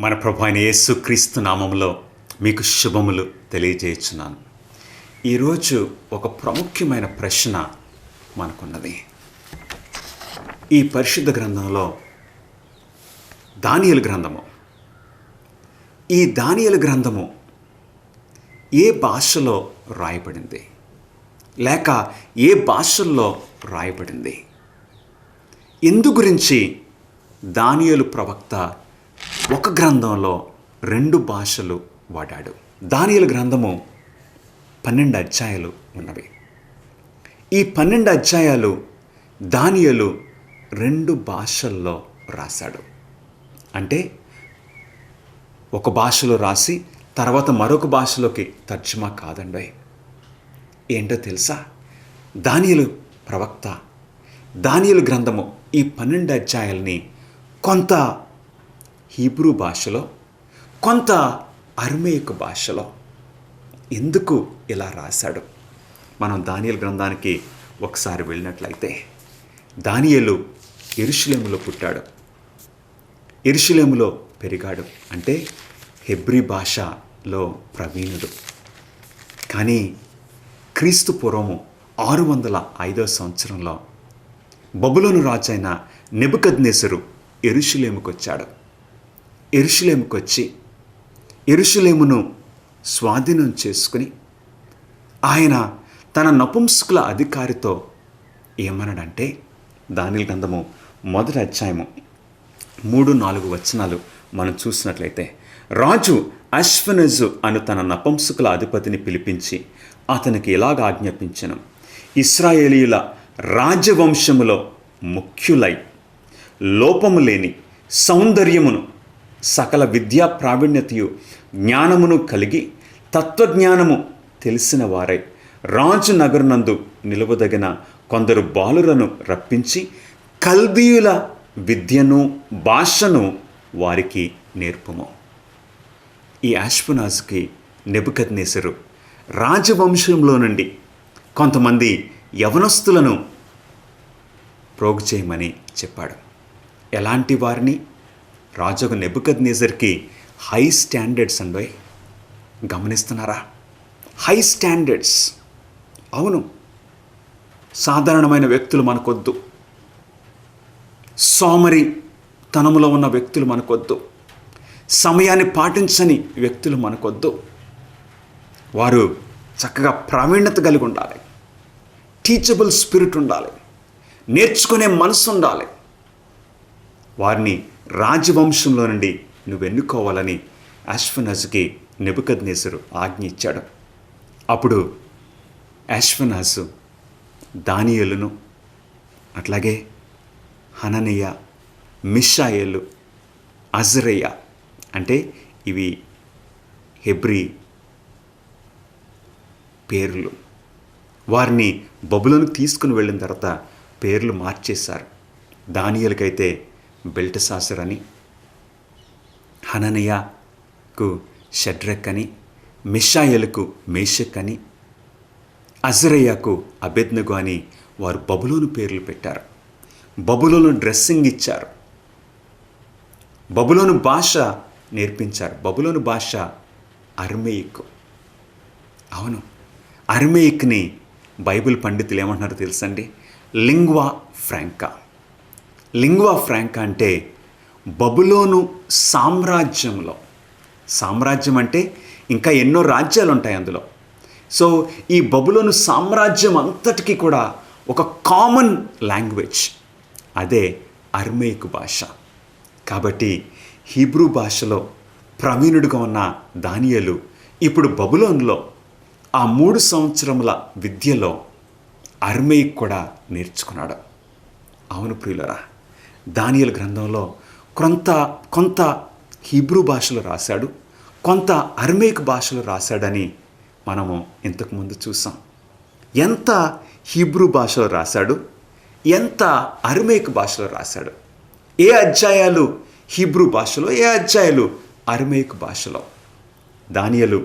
మన ప్రభు అయిన యేసుక్రీస్తు నామములో మీకు శుభములు తెలియజేస్తున్నాను. ఈరోజు ఒక ప్రాముఖ్యమైన ప్రశ్న మనకున్నది. ఈ పరిశుద్ధ గ్రంథంలో దానియేలు గ్రంథము, ఈ దానియేలు గ్రంథము ఏ భాషలో రాయబడింది, లేక ఏ భాషల్లో రాయబడింది? ఎందు గురించి దానియేలు ప్రవక్త ఒక గ్రంథంలో 2 భాషలు వాడాడు? దానియేలు గ్రంథము 12 అధ్యాయాలు ఉన్నవి. ఈ 12 అధ్యాయాలు దానియేలు 2 భాషల్లో రాశాడు. అంటే ఒక భాషలో రాసి తర్వాత మరొక భాషలోకి తర్జుమా కాదండి. ఏంటో తెలుసా? దానియేలు ప్రవక్త దానియేలు గ్రంథము ఈ 12 అధ్యాయాలని కొంత హీబ్రూ భాషలో, కొంత అరమేయిక్ భాషలో ఎందుకు ఇలా రాశాడు? మనం దానియేలు గ్రంథానికి ఒకసారి వెళ్ళినట్లయితే, దానియేలు యెరూషలేములో పుట్టాడు, యెరూషలేములో పెరిగాడు. అంటే హెబ్రీ భాషలో ప్రవీణుడు. కానీ క్రీస్తు పూర్వము 605వ సంవత్సరంలో బబులోను రాజైన నెబుకద్నెజరు యెరూషలేముకు వచ్చాడు. యెరూషలేముకు వచ్చి యెరూషలేమును స్వాధీనం చేసుకుని ఆయన తన నపుంసకుల అధికారితో ఏమన్నాడంటే, దానియేలు గ్రంథము 1వ అధ్యాయము 3-4 వచనాలు మనం చూసినట్లయితే, రాజు అశ్వనజు అను తన నపుంసకుల అధిపతిని పిలిపించి అతనికి ఇలాగ ఆజ్ఞాపించెను: ఇశ్రాయేలీయుల రాజవంశములో ముఖ్యులై లోపము లేని సౌందర్యమును, సకల విద్యా ప్రావీణ్యతయు జ్ఞానమును కలిగి తత్వజ్ఞానము తెలిసిన వారై రాజు నగరునందు నిలువదగిన కొందరు బాలురను రప్పించి కల్దీయుల విద్యను భాషను వారికి నేర్పుము. ఈ అష్పెనాజుకి నెబుకద్నెజరు రాజవంశంలో నుండి కొంతమంది యవనస్తులను ప్రోగు చేయమని చెప్పాడు. ఎలాంటి వారిని? రాజుకు నెబుకద్నెజర్కి హై స్టాండర్డ్స్ అండి. గమనిస్తున్నారా? High standards. అవును, సాధారణమైన వ్యక్తులు మనకొద్దు, సోమరి తనములో ఉన్న వ్యక్తులు మనకొద్దు, సమయాన్ని పాటించని వ్యక్తులు మనకొద్దు. వారు చక్కగా ప్రావీణ్యత కలిగి ఉండాలి, టీచబుల్ స్పిరిట్ ఉండాలి, నేర్చుకునే మనసు ఉండాలి. వారిని రాజవంశంలో నుండి నువ్వు ఎన్నుకోవాలని అష్పెనాజుకి నెబుకద్నెజరు ఆజ్ఞ ఇచ్చాడు. అప్పుడు అష్పెనాజు దానియేలును, అట్లాగే హననీయ, మిషాయేలు, అజరయ్య, అంటే ఇవి హెబ్రీ పేర్లు, వారిని బబులోనుకు తీసుకుని వెళ్ళిన తర్వాత పేర్లు మార్చేశారు. దానియేలుకైతే బెల్టెషాజర్ అని, హననీయకు షడ్రక్ అని, మిషాయేలుకు మేషక్ అని, అజరయ్యకు అబేద్నెగో అని వారు బబులోను పేర్లు పెట్టారు. బబులోను డ్రెస్సింగ్ ఇచ్చారు, బబులోను భాష నేర్పించారు. బబులోను భాష అరమేయిక్. అవును, అరమేయిక్ని బైబిల్ పండితులు ఏమంటున్నారో తెలుసండి? లింగ్వా ఫ్రాంకా. లింగ్వా ఫ్రాంకా అంటే బబులోను సామ్రాజ్యంలో, సామ్రాజ్యం అంటే ఇంకా ఎన్నో రాజ్యాలు ఉంటాయి అందులో. సో ఈ బబులోను సామ్రాజ్యం అంతటికీ కూడా ఒక కామన్ లాంగ్వేజ్, అదే అరమేయిక్ భాష. కాబట్టి హీబ్రూ భాషలో ప్రవీణుడిగా ఉన్న దానియేలు ఇప్పుడు బబులోనులో ఆ 3 సంవత్సరముల విద్యలో అరమేయిక్ కూడా నేర్చుకున్నాడు. అవును ప్రియులరా, దానియేలు గ్రంథంలో కొంత హీబ్రూ భాషలో రాశాడు, కొంత అరమేయిక్ భాషలో రాశాడని మనము ఇంతకుముందు చూసాం. ఎంత హీబ్రూ భాషలో రాశాడు, ఎంత అరమేయిక్ భాషలో రాశాడు, ఏ అధ్యాయాలు హీబ్రూ భాషలో, ఏ అధ్యాయాలు అరమేయిక్ భాషలో? దానియేలు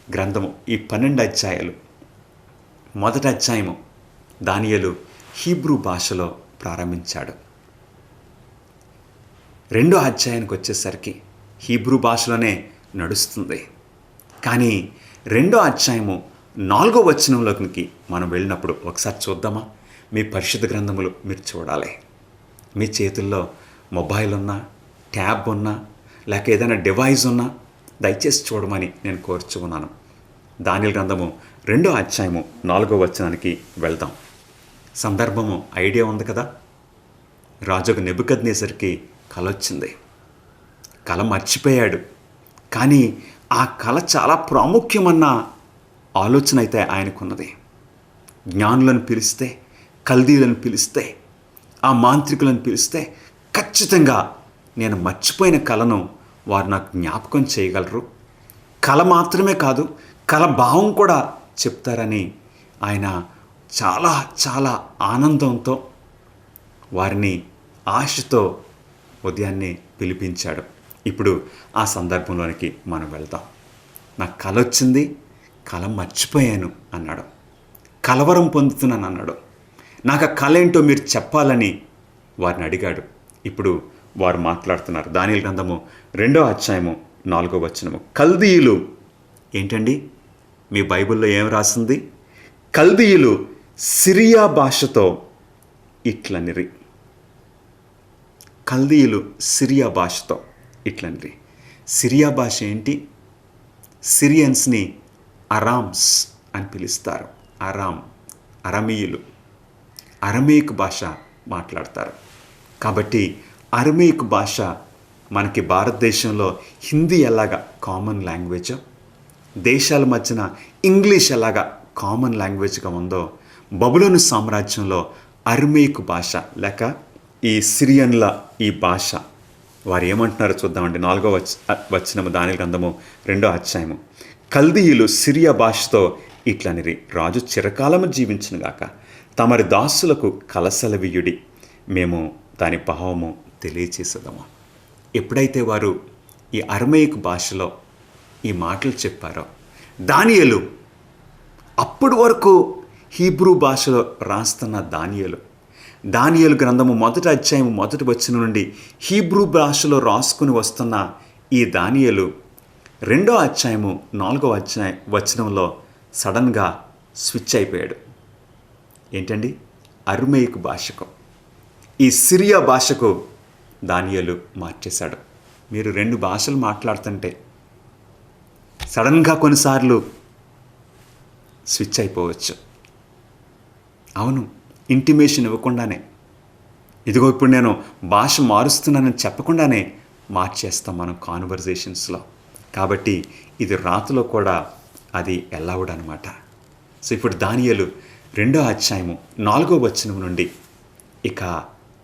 గ్రంథము ఈ 12 అధ్యాయాలు, 1వ అధ్యాయము దానియేలు హీబ్రూ భాషలో ప్రారంభించాడు. 2వ అధ్యాయానికి వచ్చేసరికి హీబ్రూ భాషలోనే నడుస్తుంది. కానీ 2వ అధ్యాయము 4వ వచనంలోకి మనం వెళ్ళినప్పుడు ఒకసారి చూద్దామా? మీ పరిశుద్ధ గ్రంథములు మీరు చూడాలి. మీ చేతుల్లో మొబైల్ ఉన్నా, ట్యాబ్ ఉన్నా, లేక ఏదైనా డివైస్ ఉన్నా దయచేసి చూడమని నేను కోరుచున్నాను. దానియేలు గ్రంథము 2వ అధ్యాయము 4వ వచనానికి వెళ్దాం. సందర్భము ఐడియా ఉంది కదా? రాజుకు నెబుకద్నెజర్కి కల వచ్చింది. కల మర్చిపోయాడు. కానీ ఆ కల చాలా ప్రాముఖ్యమన్న ఆలోచన అయితే ఆయనకున్నది. జ్ఞానులను పిలిస్తే, కల్దీలను పిలిస్తే, ఆ మాంత్రికులను పిలిస్తే ఖచ్చితంగా నేను మర్చిపోయిన కలను వారు నాకు జ్ఞాపకం చేయగలరు. కల మాత్రమే కాదు, కల భావం కూడా చెప్తారని ఆయన చాలా చాలా ఆనందంతో వారిని ఆశతో ఉదయాన్నే పిలిపించాడు. ఇప్పుడు ఆ సందర్భంలోనికి మనం వెళ్దాం. నాకు కల వచ్చింది, కల మర్చిపోయాను అన్నాడు. కలవరం పొందుతున్నాను అన్నాడు. నాకు ఆ కల ఏంటో మీరు చెప్పాలని వారిని అడిగాడు. ఇప్పుడు వారు మాట్లాడుతున్నారు. దానియేలు గ్రంథము 2వ అధ్యాయము 4వ వచనము. కల్దీయులు ఏంటండి? మీ బైబిల్లో ఏం రాసింది? కల్దీయులు సిరియా భాషతో ఇట్లనిరి. కల్దీయులు సిరియా భాషతో ఇట్లనిరి. సిరియా భాష ఏంటి? సిరియన్స్ని అరామ్స్ అని పిలుస్తారు. అరమీయులు అరమేయిక్ భాష మాట్లాడతారు. కాబట్టి అరమేయిక్ భాష మనకి భారతదేశంలో హిందీ ఎలాగా కామన్ లాంగ్వేజ్, దేశాల మధ్యన ఇంగ్లీష్ ఎలాగా కామన్ లాంగ్వేజ్గా ఉందో, బబులోను సామ్రాజ్యంలో అరమేయిక్ భాష లేక ఈ సిరియన్ల ఈ భాష వారు ఏమంటున్నారో చూద్దామండి. 4వ వచనము దానియేలు గ్రంథము 2వ అధ్యాయము. కల్దీయులు సిరియా భాషతో ఇట్లనిరి, రాజు చిరకాలము జీవించునుగాక, తమరి దాసులకు కలసలవియుడి, మేము దాని భావము తెలియచేసేదము. ఎప్పుడైతే వారు ఈ అరమేయిక్ భాషలో ఈ మాటలు చెప్పారో, దానియేలు అప్పటి వరకు హీబ్రూ భాషలో రాస్తున్న దానియేలు గ్రంథము 1వ అధ్యాయము 1వ వచనం నుండి హీబ్రూ భాషలో రాసుకుని వస్తున్న ఈ దానియేలు 2వ అధ్యాయము 4వ వచనంలో సడన్గా స్విచ్ అయిపోయాడు. ఏంటండి? అరమేయిక్ భాషకు, ఈ సిరియా భాషకు దానియేలు మార్చేశాడు. మీరు 2 భాషలు మాట్లాడుతుంటే సడన్గా కొన్నిసార్లు స్విచ్ అయిపోవచ్చు. అవును, ఇంటిమేషన్ ఇవ్వకుండానే, ఇదిగో ఇప్పుడు నేను భాష మారుస్తున్నానని చెప్పకుండానే మార్చేస్తాం మనం కాన్వర్జేషన్స్లో. కాబట్టి ఇది రాతలో కూడా అది అలౌడ్ అనమాట. సో ఇప్పుడు దానియేలు 2వ అధ్యాయము 4వ వచనం నుండి ఇక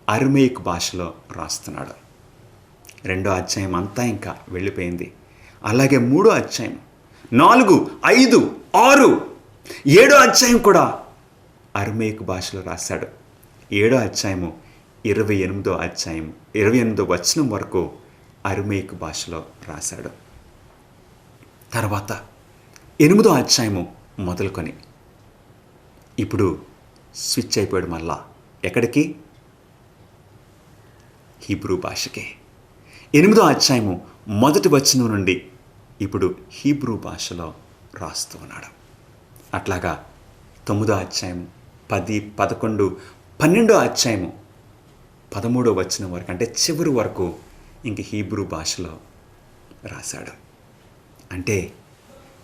అరమేయిక్ భాషలో రాస్తున్నాడు. 2వ అధ్యాయం అంతా ఇంకా వెళ్ళిపోయింది. అలాగే 3వ అధ్యాయం 4, 5, 6, 7వ అధ్యాయం కూడా అరమేయిక్ భాషలో రాశాడు. 7వ అధ్యాయము 28వ వచనం వరకు అరమేయిక్ భాషలో రాశాడు. తర్వాత 8వ అధ్యాయము మొదలుకొని ఇప్పుడు స్విచ్ అయిపోయాడు మళ్ళా. ఎక్కడికి? హీబ్రూ భాషకి. 8వ అధ్యాయము 1వ వచనం నుండి ఇప్పుడు హీబ్రూ భాషలో రాస్తూ ఉన్నాడు. అట్లాగా 9వ అధ్యాయము 10, 11, 12వ అధ్యాయము 13వ వచనం వరకు, అంటే చివరి వరకు ఇంక హీబ్రూ భాషలో రాశాడు. అంటే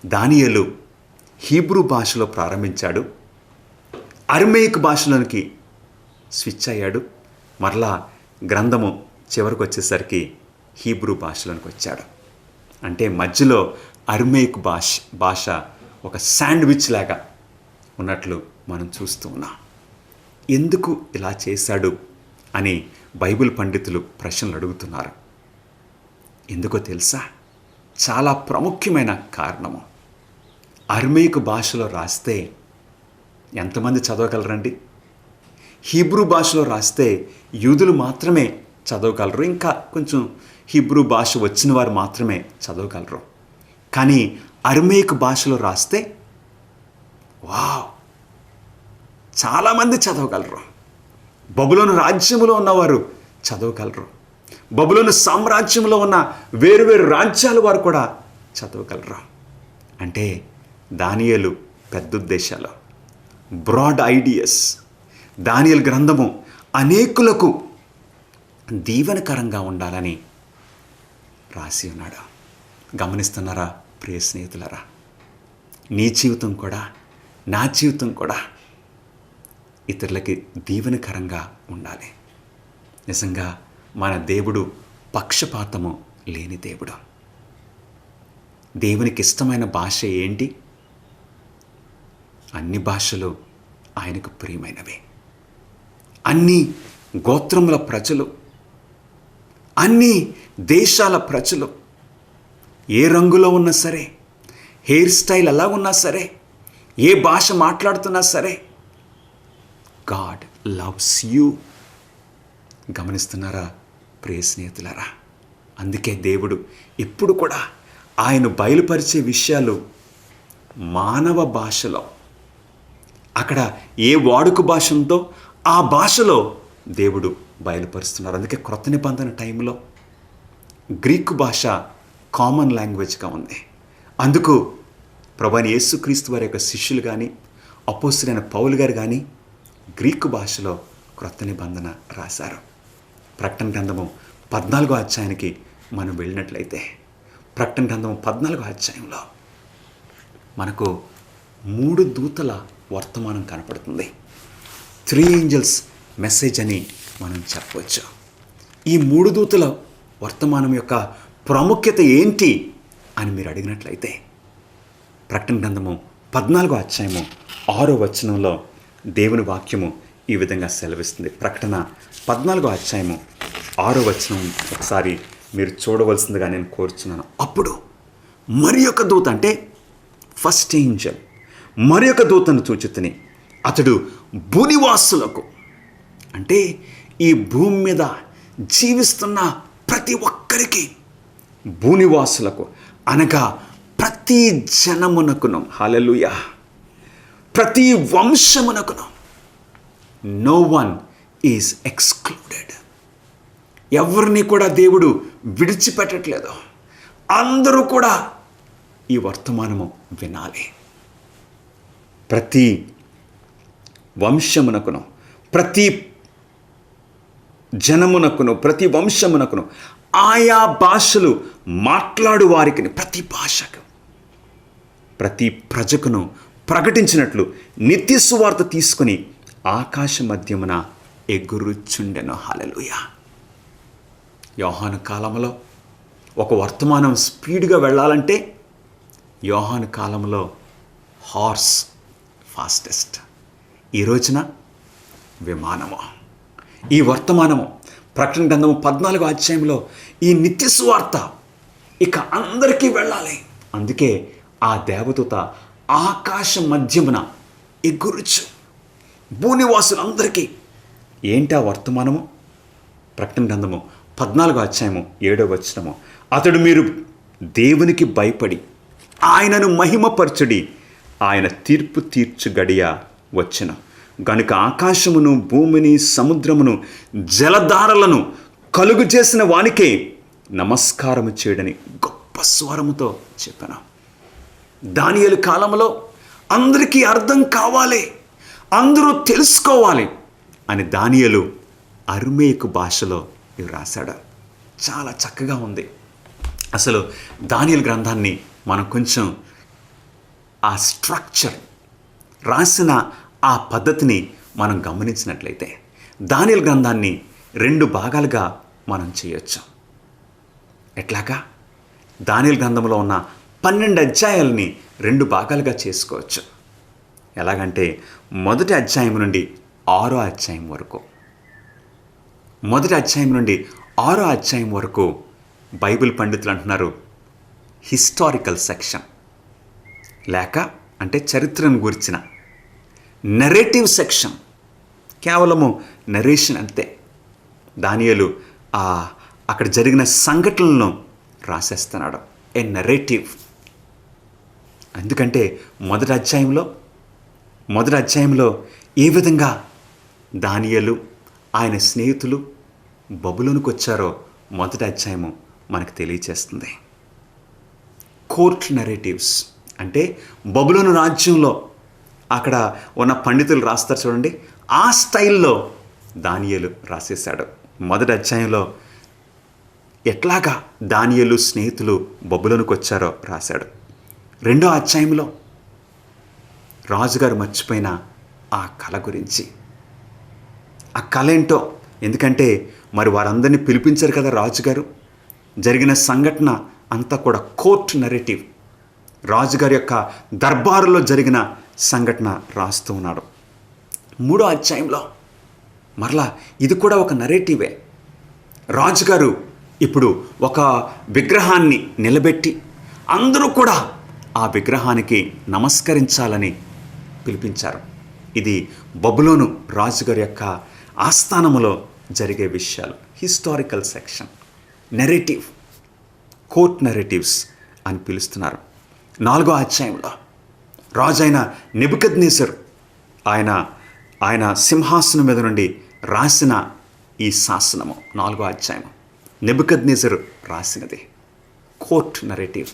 దానియేలు హీబ్రూ భాషలో ప్రారంభించాడు, అరమేయిక్ భాషలోనికి స్విచ్ అయ్యాడు, మరలా గ్రంథము చివరికి వచ్చేసరికి హీబ్రూ భాషలోనికి వచ్చాడు. అంటే మధ్యలో అరమేయిక్ భాష ఒక శాండ్విచ్ లాగా ఉన్నట్లు మనం చూస్తూ ఉన్నాం. ఎందుకు ఇలా చేశాడు అని బైబిల్ పండితులు ప్రశ్నలు అడుగుతున్నారు. ఎందుకో తెలుసా? చాలా ప్రాముఖ్యమైన కారణము. అరమేయిక్ భాషలో రాస్తే ఎంతమంది చదవగలరండి? హీబ్రూ భాషలో రాస్తే యూదులు మాత్రమే చదవగలరు, ఇంకా కొంచెం హీబ్రూ భాష వచ్చిన వారు మాత్రమే చదవగలరు. కానీ అరమేయిక్ భాషలో రాస్తే వావ్, చాలామంది చదవగలరు. బబులోను రాజ్యములో ఉన్నవారు చదవగలరు. బబులోను సామ్రాజ్యంలో ఉన్న వేరువేరు రాజ్యాల వారు కూడా చదవగలరు. అంటే దానియేలు పెద్ద ఉద్దేశాలు, బ్రాడ్ ఐడియాస్. దానియేలు గ్రంథము అనేకులకు దీవెనకరంగా ఉండాలని రాసి ఉన్నాడు. గమనిస్తున్నారా ప్రియ స్నేహితులరా? నీ జీవితం కూడా, నా జీవితం కూడా ఇతరులకి దీవెనకరంగా ఉండాలి. నిజంగా మన దేవుడు పక్షపాతము లేని దేవుడు. దేవునికి ఇష్టమైన భాష ఏంటి? అన్ని భాషలు ఆయనకు ప్రియమైనవి. అన్ని గోత్రముల ప్రజలు, అన్ని దేశాల ప్రజలు, ఏ రంగులో ఉన్నా సరే, హెయిర్ స్టైల్ ఎలా ఉన్నా సరే, ఏ భాష మాట్లాడుతున్నా సరే, గాడ్ లవ్స్ యూ. గమనిస్తున్నారా ప్రియ స్నేహితులారా? అందుకే దేవుడు ఇప్పుడు కూడా ఆయన బయలుపరిచే విషయాలు మానవ భాషలో, అక్కడ ఏ వాడుక భాష ఉందో ఆ భాషలో దేవుడు బయలుపరుస్తున్నారు. అందుకే క్రొత్త నిబంధన టైంలో గ్రీకు భాష కామన్ లాంగ్వేజ్గా ఉంది. అందుకు ప్రభువైన యేసుక్రీస్తు వారి యొక్క శిష్యులు కానీ, అపోస్తలుడైన పౌలు గారు కానీ గ్రీకు భాషలో క్రొత్త నిబంధన రాశారు. ప్రకటన గ్రంథము 14వ అధ్యాయానికి మనం వెళ్ళినట్లయితే, ప్రకటన గ్రంథము 14వ అధ్యాయంలో మనకు 3 దూతల వర్తమానం కనపడుతుంది. 3 ఏంజల్స్ మెసేజ్ అని మనం చెప్పవచ్చు. ఈ 3 దూతల వర్తమానం యొక్క ప్రాముఖ్యత ఏంటి అని మీరు అడిగినట్లయితే, ప్రకటన గ్రంథము 14వ అధ్యాయము 6వ వచనంలో దేవుని వాక్యము ఈ విధంగా సెలవిస్తుంది. ప్రకటన 14వ అధ్యాయము 6వ వచనం ఒకసారి మీరు చూడవలసిందిగా నేను కోరుచున్నాను. అప్పుడు మరి ఒక దూత, అంటే ఫస్ట్ ఏంజల్, మరి ఒక దూతను చూచితిని. అతడు భూనివాసులకు, అంటే ఈ భూమి మీద జీవిస్తున్న ప్రతి ఒక్కరికి, భూనివాసులకు అనగా ప్రతి జనమునకును, హల్లెలూయా, ప్రతి వంశమునకును, నో వన్ ఈజ్ ఎక్స్క్లూడెడ్. ఎవరిని కూడా దేవుడు విడిచిపెట్టట్లేదు. అందరూ కూడా ఈ వర్తమానము వినాలి. ప్రతి వంశమునకును, ప్రతి జనమునకును, ప్రతి వంశమునకును, ఆయా భాషలు మాట్లాడు వారికి, ప్రతి భాషకు, ప్రతి ప్రజకును ప్రకటించినట్లు నిత్య సువార్త తీసుకుని ఆకాశ మధ్యమున ఎగురుచుండెను. హల్లెలూయా. యోహాను కాలంలో ఒక వర్తమానం స్పీడ్గా వెళ్ళాలంటే, యోహాను కాలంలో హార్స్ ఫాస్టెస్ట్. ఈ రోజున విమానము. ఈ వర్తమానము ప్రకటన గ్రంథము 14వ అధ్యాయంలో ఈ నిత్య సువార్త ఇక అందరికీ వెళ్ళాలి. అందుకే ఆ దేవదూత ఆకాశ మధ్యమున ఎగురుచు భూనివాసులందరికీ. ఏంటి ఆ వర్తమానము? ప్రకటన గ్రంథము 14వ అధ్యాయము 7వ వచనము, అతడు మీరు దేవునికి భయపడి ఆయనను మహిమపరచుడి, ఆయన తీర్పు తీర్చు గడియ వచ్చెను గనుక ఆకాశమును భూమిని సముద్రమును జలధారలను కలుగు చేసిన వానికే నమస్కారము చేయడని గొప్ప స్వరముతో చెప్పాను. దానియేలు కాలంలో అందరికీ అర్థం కావాలి, అందరూ తెలుసుకోవాలి అని దానియేలు అర్మేయకు భాషలో ఇవి రాశాడు. చాలా చక్కగా ఉంది. అసలు దానియేలు గ్రంథాన్ని మనం కొంచెం ఆ స్ట్రక్చర్, రాసిన ఆ పద్ధతిని మనం గమనించినట్లయితే దానియేలు గ్రంథాన్ని 2 భాగాలుగా మనం చేయొచ్చు. ఎట్లాగా? దానియేలు గ్రంథంలో ఉన్న 12 అధ్యాయాలని 2 భాగాలుగా చేసుకోవచ్చు. ఎలాగంటే మొదటి అధ్యాయం నుండి 6వ అధ్యాయం వరకు, మొదటి అధ్యాయం నుండి 6వ అధ్యాయం వరకు బైబిల్ పండితులు అంటున్నారు హిస్టారికల్ సెక్షన్, లేక అంటే చరిత్రను గురించిన నెరేటివ్ సెక్షన్, కేవలము నరేషన్ అంతే. దానియేలు అక్కడ జరిగిన సంఘటనలను రాసేస్తున్నాడు, ఏ నెరేటివ్. ఎందుకంటే మొదటి అధ్యాయంలో ఏ విధంగా దానియేలు ఆయన స్నేహితులు బబులోనుకు వచ్చారో మొదటి అధ్యాయము మనకు తెలియచేస్తుంది. కోర్ట్ నెరేటివ్స్ అంటే బబులోను రాజ్యంలో అక్కడ ఉన్న పండితులు రాస్తారు చూడండి, ఆ స్టైల్లో దానియేలు రాసేశాడు. మొదటి అధ్యాయంలో ఎట్లాగా దానియేలు స్నేహితులు బబులోనుకు వచ్చారో రాశాడు. రెండో అధ్యాయంలో రాజుగారు మర్చిపోయిన ఆ కళ గురించి, ఆ కళ ఏంటో, ఎందుకంటే మరి వారందరినీ పిలిపించారు కదా రాజుగారు. జరిగిన సంఘటన అంతా కూడా కోర్ట్ నెరేటివ్, రాజుగారి యొక్క దర్బారులో జరిగిన సంఘటన రాస్తూ ఉన్నాడు. మూడో అధ్యాయంలో మరలా ఇది కూడా ఒక నెరేటివే. రాజుగారు ఇప్పుడు ఒక విగ్రహాన్ని నిలబెట్టి అందరూ కూడా ఆ విగ్రహానికి నమస్కరించాలని పిలిపించారు. ఇది బబులోను రాజుగారి యొక్క ఆస్థానములో జరిగే విషయాలు. Historical section, narrative, court narratives అని పిలుస్తున్నారు. నాలుగో అధ్యాయంలో రాజు అయిన నెబుకద్నెజరు ఆయన సింహాసనం మీద నుండి రాసిన ఈ శాసనము, నాలుగో అధ్యాయము నెబుకద్నెజరు రాసినది కోర్ట్ నెరేటివ్.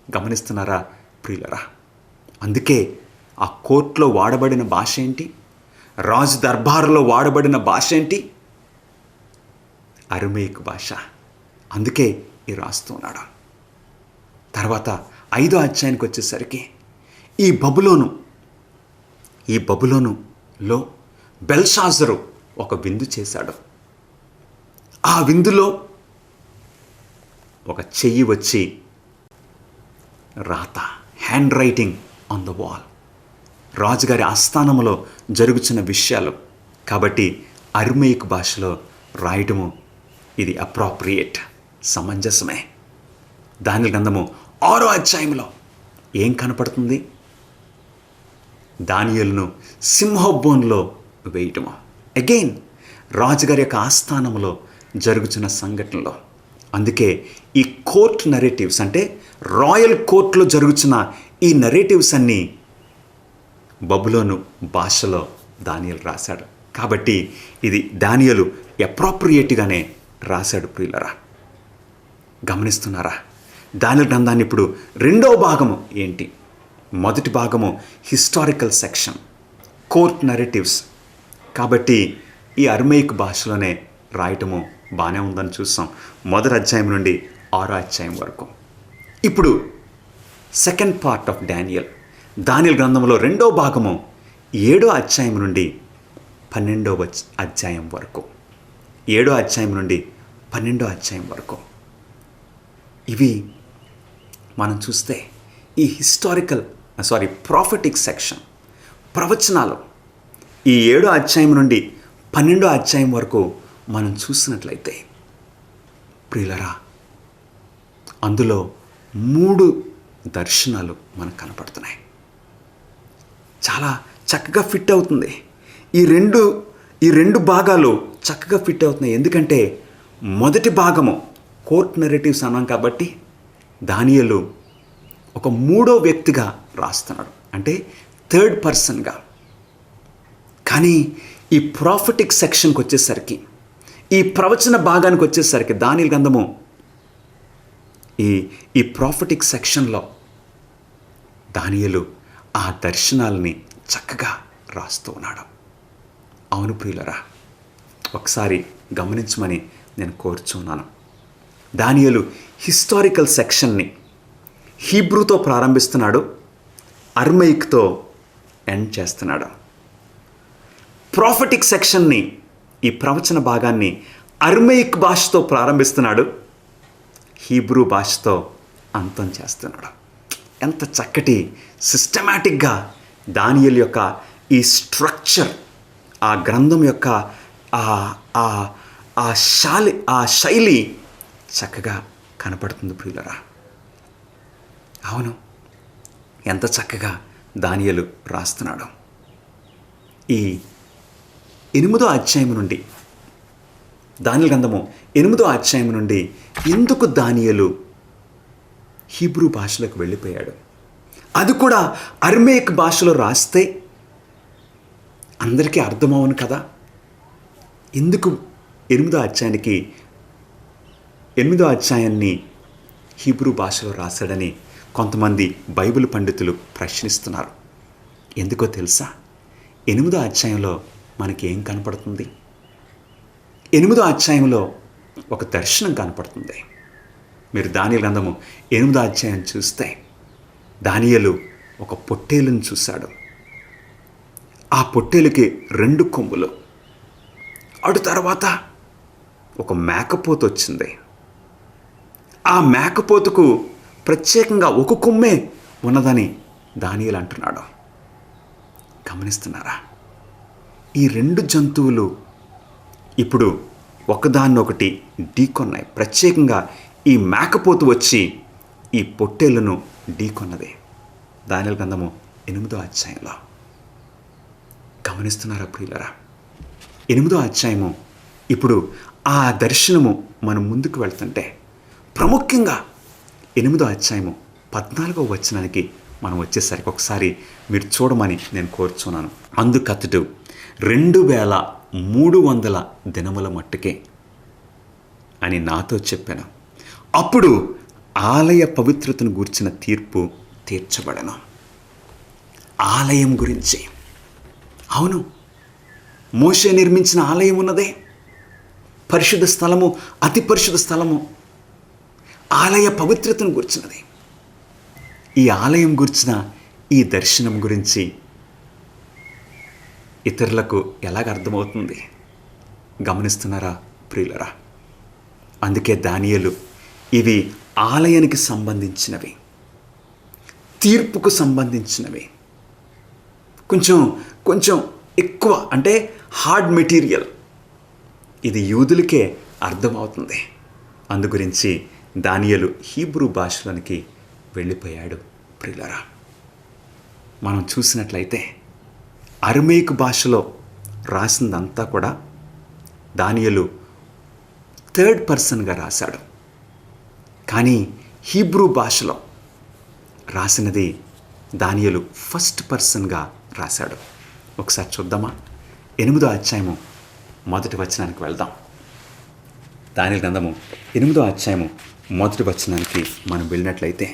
గమనిస్తున్నారా ప్రియులరా? అందుకే ఆ కోర్టులో వాడబడిన భాష ఏంటి? రాజు దర్బారులో వాడబడిన భాష ఏంటి? అరమేయిక్ భాష. అందుకే ఈ రాస్తున్నాడు. తర్వాత ఐదో అధ్యాయానికి వచ్చేసరికి ఈ బబులోనులో బెల్షాజరు ఒక విందు చేశాడు. ఆ విందులో ఒక చెయ్యి వచ్చి రాత, hand writing on the wall, రాజుగారి ఆస్థానంలో జరుగుతున్న విషయాలు. కాబట్టి అరమేయిక్ భాషలో రాయటము ఇది అప్రాప్రియేట్, సమంజసమే. దానియేలు గ్రంథము 6వ అధ్యాయంలో ఏం కనపడుతుంది? దానియేలును సింహబోన్లో వేయటము. అగైన్ రాజుగారి యొక్క ఆస్థానంలో జరుగుతున్న సంఘటనలో. అందుకే ఈ కోర్ట్ నెరేటివ్స్ అంటే రాయల్ కోర్టులో జరుగుతున్న ఈ నెరేటివ్స్ అన్నీ బబులోను భాషలో దానియేలు రాశాడు. కాబట్టి ఇది దానియేలు అప్రాప్రియేట్గానే రాశాడు. ప్రియులరా, గమనిస్తున్నారా? దానియేలు గ్రంథాన్ని ఇప్పుడు రెండో భాగము ఏంటి? మొదటి భాగము హిస్టారికల్ సెక్షన్, కోర్ట్ నెరేటివ్స్. కాబట్టి ఈ అరమేయిక్ భాషలోనే రాయటము బాగానే ఉందని చూస్తాం, మొదటి అధ్యాయం నుండి 6వ అధ్యాయం వరకు. ఇప్పుడు సెకండ్ పార్ట్ ఆఫ్ దానియేలు గ్రంథంలో రెండో భాగము 7వ అధ్యాయం నుండి 12వ అధ్యాయం వరకు. 7వ అధ్యాయం నుండి 12వ అధ్యాయం వరకు. ఇవి మనం చూస్తే ఈ ప్రాఫెటిక్ సెక్షన్, ప్రవచనాలు, ఈ 7వ అధ్యాయం నుండి 12వ అధ్యాయం వరకు మనం చూసినట్లయితే ప్రియులరా, అందులో 3 దర్శనాలు మనకు కనపడుతున్నాయి. చాలా చక్కగా ఫిట్ అవుతుంది. ఈ రెండు భాగాలు చక్కగా ఫిట్ అవుతున్నాయి. ఎందుకంటే మొదటి భాగము కోర్ట్ నెరేటివ్స్ అన్నాం కాబట్టి దానియేలు ఒక 3వ వ్యక్తిగా రాస్తున్నాడు, అంటే థర్డ్ పర్సన్గా. కానీ ఈ ప్రాఫెటిక్ సెక్షన్కి వచ్చేసరికి, ఈ ప్రవచన భాగానికి వచ్చేసరికి దానియేలు గ్రంథము ఈ ప్రాఫెటిక్ సెక్షన్లో దానియేలు ఆ దర్శనాలని చక్కగా రాస్తూ ఉన్నాడు. అవును ప్రియులరా, ఒకసారి గమనించమని నేను కోరుచున్నాను. దానియేలు హిస్టారికల్ సెక్షన్ని హీబ్రూతో ప్రారంభిస్తున్నాడు, అరమేయిక్తో ఎండ్ చేస్తున్నాడు. ప్రాఫెటిక్ సెక్షన్ని, ఈ ప్రవచన భాగాన్ని అరమేయిక్ భాషతో ప్రారంభిస్తున్నాడు, హీబ్రూ భాషతో అంతం చేస్తున్నాడు. ఎంత చక్కటి సిస్టమాటిక్గా దానియేలు యొక్క ఈ స్ట్రక్చర్, ఆ గ్రంథం యొక్క ఆ శైలి చక్కగా కనపడుతుంది ప్రియులరా. అవును, ఎంత చక్కగా దానియేలు రాస్తున్నాడు. ఈ 8వ అధ్యాయం నుండి, దానియేలు గ్రంథము 8వ అధ్యాయం నుండి ఎందుకు దానియేలు హీబ్రూ భాషలోకి వెళ్ళిపోయాడు, అది కూడా అరమేయిక్ భాషలో రాస్తే అందరికీ అర్థమవును కదా. ఎందుకు 8వ అధ్యాయానికి 8వ అధ్యాయాన్ని హీబ్రూ భాషలో రాశాడని కొంతమంది బైబిల్ పండితులు ప్రశ్నిస్తున్నారు. ఎందుకో తెలుసా? 8వ అధ్యాయంలో మనకి ఏం కనపడుతుంది? 8వ అధ్యాయంలో ఒక దర్శనం కనపడుతుంది. మీరు దానియేలు గ్రంథము 8వ అధ్యాయం చూస్తే దానియేలు ఒక పొట్టేలును చూశాడు. ఆ పొట్టేలుకి 2 కొమ్ములు. అటు తర్వాత ఒక మేకపోతు వచ్చింది. ఆ మేకపోతుకు ప్రత్యేకంగా ఒక కొమ్మే ఉన్నదని దానియేలు అంటున్నాడు. గమనిస్తున్నారా? ఈ 2 జంతువులు ఇప్పుడు ఒకదాన్నొకటి ఢీకొన్నాయి. ప్రత్యేకంగా ఈ మేకపోతు వచ్చి ఈ పొట్టేళ్లను ఢీకొన్నది. దానియేలు గ్రంథము 8వ అధ్యాయంలో. గమనిస్తున్నారా ప్రియులరా? 8వ అధ్యాయము ఇప్పుడు ఆ దర్శనము మనం ముందుకు వెళ్తుంటే ప్రాముఖ్యంగా 8వ అధ్యాయము 14వ వచనానికి మనం వచ్చేసరికి ఒకసారి మీరు చూడమని నేను కోరుచున్నాను. అందుకతడు 2300 దినముల మట్టుకే అని నాతో చెప్పాను. అప్పుడు ఆలయ పవిత్రతను గూర్చిన తీర్పు తీర్చబడను. ఆలయం గురించి, అవును, మోషే నిర్మించిన ఆలయం ఉన్నదే, పరిశుద్ధ స్థలము, అతి పరిశుద్ధ స్థలము, ఆలయ పవిత్రతను గురించినది. ఈ ఆలయం గురించిన ఈ దర్శనం గురించి ఇతరులకు ఎలాగ అర్థమవుతుంది? గమనిస్తున్నారా ప్రియులరా? అందుకే దానియేలు ఇవి ఆలయానికి సంబంధించినవి, తీర్పుకు సంబంధించినవి, కొంచెం ఎక్కువ, అంటే హార్డ్ మెటీరియల్, ఇది యూదులకే అర్థమవుతుంది. అందుగురించి దానియేలు హీబ్రూ భాషలోనికి వెళ్ళిపోయాడు. ప్రియులరా, మనం చూసినట్లయితే అరమేయిక్ భాషలో రాసిందంతా కూడా దానియేలు 3rd పర్సన్గా రాశాడు. కానీ హీబ్రూ భాషలో రాసినది దానియేలు 1st పర్సన్గా రాశాడు. ఒకసారి చూద్దామా? 8వ అధ్యాయము 1వ వచనానికి వెళ్దాం. దానియేలు గ్రంథము 8వ అధ్యాయము 1వ వచనానికి మనం వెళ్ళినట్లయితే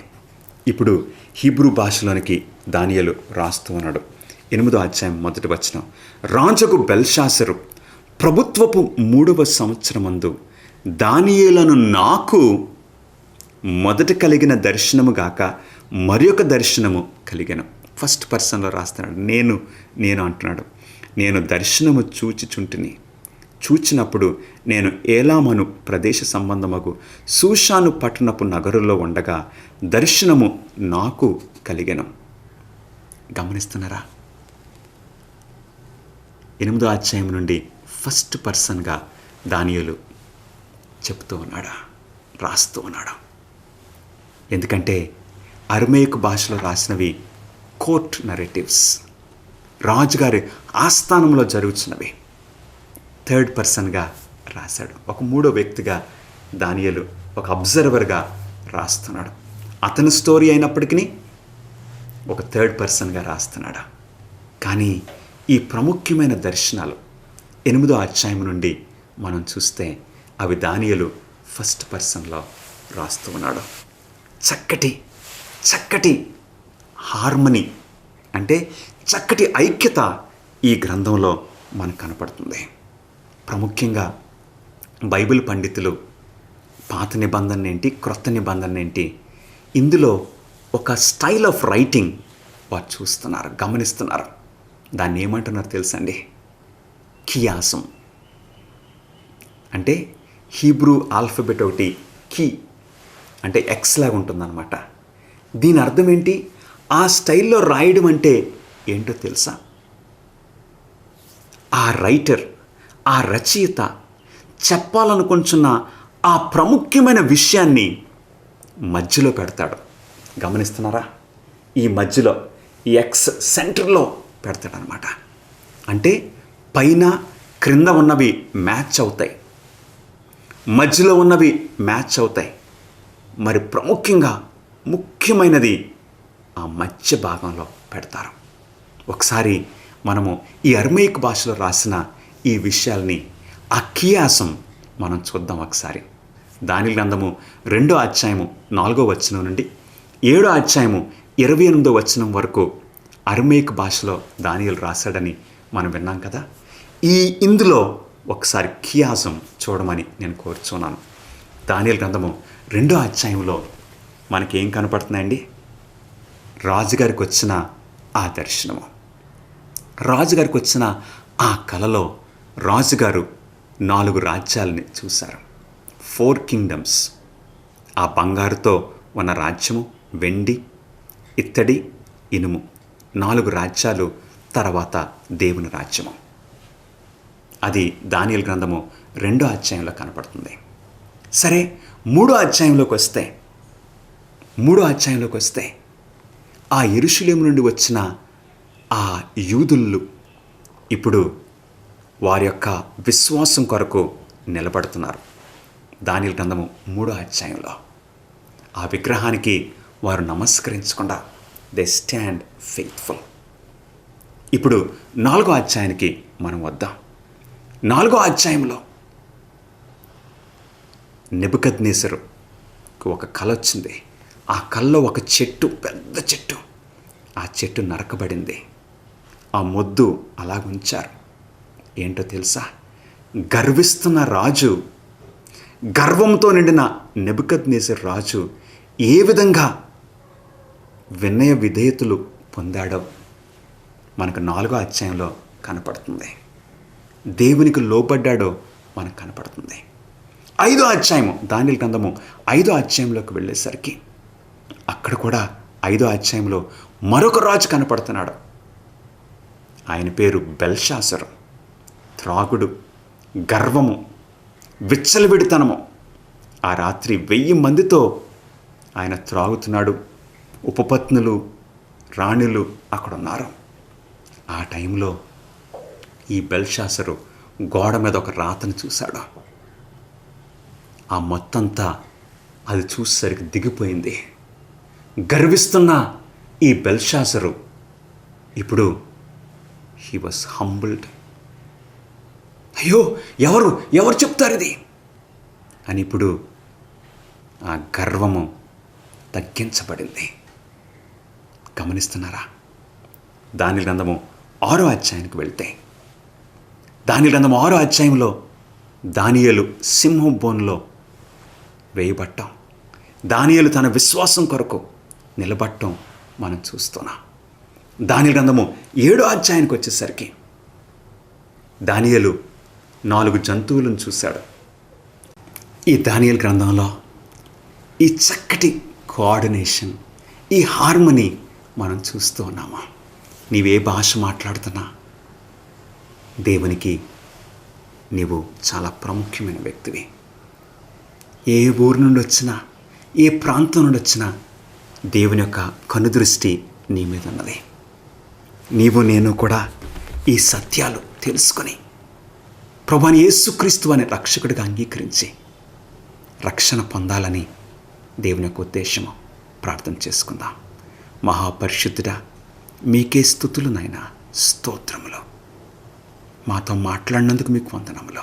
ఇప్పుడు హీబ్రూ భాషలోనికి దానియేలు రాస్తూ ఉన్నాడు. 8వ అధ్యాయం 1వ వచనం. రాజుకు బెల్షాసరు ప్రభుత్వపు 3వ సంవత్సరమందు దానియేలును నాకు మొదట కలిగిన దర్శనము గాక మరొక దర్శనము కలిగెను. 1st పర్సన్లో రాస్తున్నాడు. నేను అంటున్నాడు. నేను దర్శనము చూచిచుంటిని. చూచినప్పుడు నేను ఏలామను ప్రదేశ సంబంధమగు షూషాను పట్టణపు నగరులో ఉండగా దర్శనము నాకు కలిగెను. గమనిస్తున్నారా? 8వ అధ్యాయం నుండి 1st పర్సన్గా దానియేలు చెప్తూ ఉన్నాడు, రాస్తూ ఉన్నాడు. ఎందుకంటే అరమేయిక్ భాషలో రాసినవి కోర్ట్ నరేటివ్స్, రాజుగారి ఆస్థానంలో జరుగుతున్నవి. 3rd పర్సన్గా రాశాడు. ఒక 3వ వ్యక్తిగా దానియేలు ఒక అబ్జర్వర్గా రాస్తున్నాడు. అతని స్టోరీ అయినప్పటికీ ఒక 3rd పర్సన్గా రాస్తున్నాడు. కానీ ఈ ప్రాముఖ్యమైన దర్శనాలు 8వ అధ్యాయం నుండి మనం చూస్తే అవి దానియేలు 1st పర్సన్లో రాస్తూ ఉన్నాడు. చక్కటి హార్మనీ, అంటే చక్కటి ఐక్యత ఈ గ్రంథంలో మనకు కనపడుతుంది. ప్రాముఖ్యంగా బైబిల్ పండితులు పాత నిబంధన ఏంటి, క్రొత్త నిబంధన ఏంటి, ఇందులో ఒక స్టైల్ ఆఫ్ రైటింగ్ వారు చూస్తున్నారు, గమనిస్తున్నారు. దాన్ని ఏమంటున్నారు తెలుసండి? కియాసం. అంటే హీబ్రూ ఆల్ఫబెట్ ఒకటి కీ అంటే ఎక్స్ లాగా ఉంటుందన్నమాట. దీని అర్థం ఏంటి? ఆ స్టైల్లో రాయడం అంటే ఏంటో తెలుసా? ఆ రైటర్, ఆ రచయిత చెప్పాలనుకుంటున్న ఆ ప్రాముఖ్యమైన విషయాన్ని మధ్యలో పెడతాడు. గమనిస్తున్నారా? ఈ మధ్యలో ఈ ఎక్స్ సెంటర్లో పెడతాడనమాట. అంటే పైన క్రింద ఉన్నవి మ్యాచ్ అవుతాయి, మధ్యలో ఉన్నవి మ్యాచ్ అవుతాయి. మరి ముఖ్యమైనది ఆ మధ్య భాగంలో పెడతారు. ఒకసారి మనము ఈ అరమేయిక్ భాషలో రాసిన ఈ విషయాల్ని, ఆ కియాసం మనం చూద్దాం ఒకసారి. దానియేలు గ్రంథము 2వ అధ్యాయము 4వ వచనం నుండి 7వ అధ్యాయము 28వ వచనం వరకు అరమేయిక్ భాషలో దానియేలు రాశాడని మనం విన్నాం కదా. ఇందులో ఒకసారి కియాజం చూడమని నేను కోరుచున్నాను. దానియేలు గ్రంథము 2వ అధ్యాయంలో మనకేం కనపడుతుందండి? రాజుగారికి వచ్చిన ఆ దర్శనము, రాజుగారికి వచ్చిన ఆ కలలో రాజుగారు 4 రాజ్యాలని చూశారు. 4 కింగ్డమ్స్. ఆ బంగారుతో ఉన్న రాజ్యము, వెండి, ఇత్తడి, ఇనుము, 4 రాజ్యాలు, తర్వాత దేవుని రాజ్యము. అది దానియేలు గ్రంథము 2వ అధ్యాయంలో కనపడుతుంది. సరే, 3వ అధ్యాయంలోకి వస్తే ఆ యెరూషలేము నుండి వచ్చిన ఆ యూదులు ఇప్పుడు వారి యొక్క విశ్వాసం కొరకు నిలబడుతున్నారు. దానియేలు గ్రంథము 3వ అధ్యాయంలో ఆ విగ్రహానికి వారు నమస్కరించకుండా దే స్టాండ్ ఫెయిత్ఫుల్. ఇప్పుడు 4వ అధ్యాయానికి మనం వద్దాం. 4వ అధ్యాయంలో నెబుకద్నెజరుకు ఒక కల వచ్చింది. ఆ కల్లో ఒక చెట్టు, పెద్ద చెట్టు, ఆ చెట్టు నరకబడింది. ఆ మొద్దు అలాగుంచారు. ఏంటో తెలుసా? గర్విస్తున్న రాజు, గర్వంతో నిండిన నెబుకద్నెజరు రాజు ఏ విధంగా వినయ విధేయతలు పొందాడో మనకు 4వ అధ్యాయంలో కనపడుతుంది. దేవునికి లోబడ్డాడో మనకు కనపడుతుంది. 5వ అధ్యాయము, దానియేలు గ్రంథము 5వ అధ్యాయంలోకి వెళ్ళేసరికి అక్కడ కూడా 5వ అధ్యాయంలో మరొక రాజు కనపడుతున్నాడు. ఆయన పేరు బెల్షాసరు. త్రాగుడు, గర్వము, విచ్చలవిడితనము. ఆ రాత్రి 1000 మందితో ఆయన త్రాగుతున్నాడు. ఉపపత్నులు, రాణులు అక్కడ ఉన్నారు. ఆ టైంలో ఈ బెల్షాసరు గోడ మీద ఒక రాతను చూశాడు. ఆ మొత్తంతా అది చూసేసరికి దిగిపోయింది. గర్విస్తున్న ఈ బెల్షాసరు ఇప్పుడు హీ వాజ్ హంబుల్డ్. అయ్యో, ఎవరు చెప్తారు ఇది అని ఇప్పుడు ఆ గర్వము తగ్గించబడింది. గమనిస్తున్నారా? దానియేలు గ్రంథము 6వ అధ్యాయానికి వెళ్తే, దానియేలు గ్రంథము 6వ అధ్యాయంలో దానియేలు సింహం బోన్లో వేయబట్టం, దానియేలు తన విశ్వాసం కొరకు నిలబట్టం మనం చూస్తున్నాం. దానియేలు గ్రంథము 7వ అధ్యాయానికి వచ్చేసరికి దానియేలు 4 జంతువులను చూశాడు. ఈ దానియేలు గ్రంథంలో ఈ చక్కటి కోఆర్డినేషన్, ఈ హార్మనీ మనం చూస్తూ ఉన్నామా? నీవే భాష మాట్లాడుతున్నా దేవునికి నీవు చాలా ప్రాముఖ్యమైన వ్యక్తివి. ఏ ఊరు నుండి వచ్చినా, ఏ ప్రాంతం నుండి వచ్చినా దేవుని యొక్క కనుదృష్టి నీ మీద ఉన్నది. నీవు నేను కూడా ఈ సత్యాలు తెలుసుకొని ప్రభువైన యేసుక్రీస్తు అనే రక్షకుడిగా అంగీకరించి రక్షణ పొందాలని దేవుని యొక్క ఉద్దేశము. ప్రార్థన చేసుకుందాం. మహాపరిశుద్ధుడా, మీకే స్తుతులు నాయనా, స్తోత్రములు. మాతో మాట్లాడినందుకు మీకు వందనములు.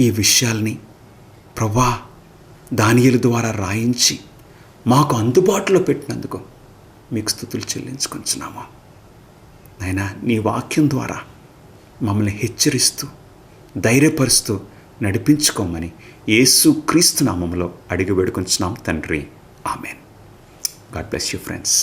ఈ విషయాల్ని ప్రభువా దానియేలు ద్వారా రాయించి మాకు అందుబాటులో పెట్టినందుకు మీకు స్తుతులు చెల్లించుకుంటున్నాము. నాయనా, నీ వాక్యం ద్వారా మమ్మల్ని హెచ్చరిస్తూ, ధైర్యపరుస్తూ నడిపించుకోమని యేసుక్రీస్తు నామములో అడిగి వేడుకొంచున్నాం తండ్రి. Amen. God bless you friends.